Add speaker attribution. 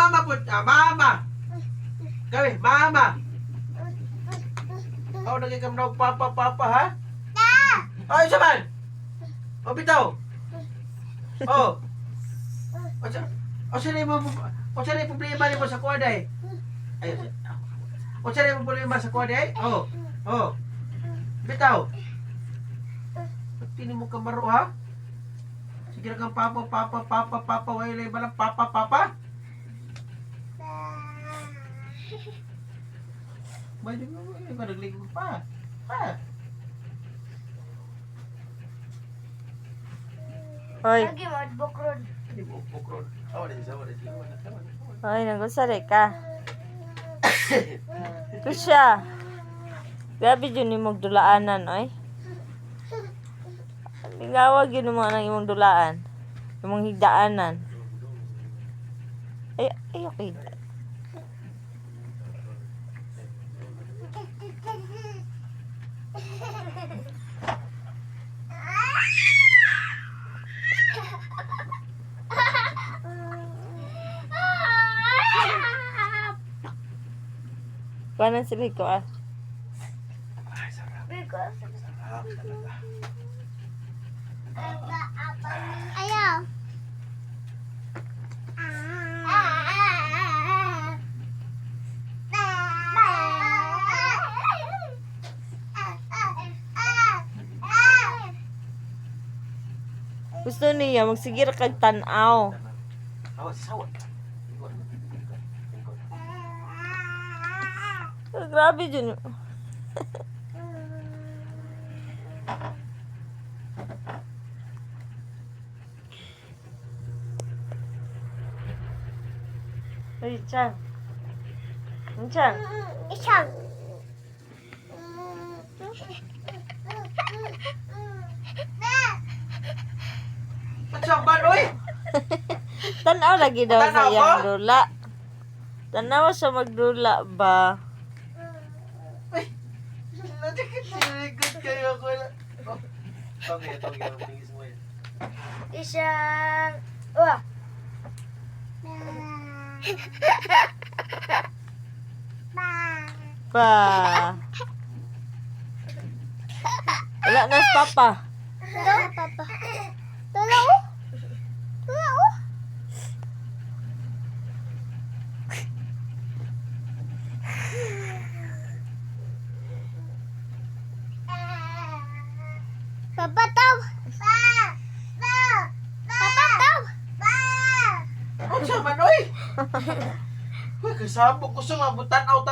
Speaker 1: mama po. Mama. Gabi, mama. Oh, nagigam na papa, ha? Oh, isa man. Oh, bitaw. Oh. O sila yung problema mo sa kuwada eh. Ayun. O sila yung problema sa kuwada eh. Oh. Oh. Bitaw. Tini mo kamaro ha? Sige na kang papa. Wala ba lang papa? Bayo mo, nagligo pa. Ha?
Speaker 2: Hoy.
Speaker 3: Lagi mo, bukrod.
Speaker 1: Hindi mo bukron. Awan.
Speaker 2: Hoy, nagusari ka. Kusya. Grabe yun yung magdulaanan, oy. Lingawag yun mo ng imong dulaan. Imong higdaanan. Ay, okay. Paano sila ko ah?
Speaker 1: Ay, sarap.
Speaker 3: Because,
Speaker 1: Sarap talaga.
Speaker 3: ayaw.
Speaker 2: Gusto niya magsigir kag tan-aw.
Speaker 1: Awan, sawa.
Speaker 2: Grabe yun. Ay, Chan. Chan.
Speaker 3: Isang.
Speaker 1: Patsang ba, oy?
Speaker 2: Tanaw lagi daw sa
Speaker 1: Tanaw
Speaker 2: iyang
Speaker 1: ko?
Speaker 2: dula. Tanaw sa magdula ba?
Speaker 1: Nadikit kayo ako na. Okay, ang tingis mo yan.
Speaker 3: Isang. Wah.
Speaker 2: Pa. Wala na si Papa.
Speaker 3: Papa. Tolong. Tolong. Papa taw. Papa taw.
Speaker 1: Ano siya man, oy? Uy, kasabok ko sa mabutan out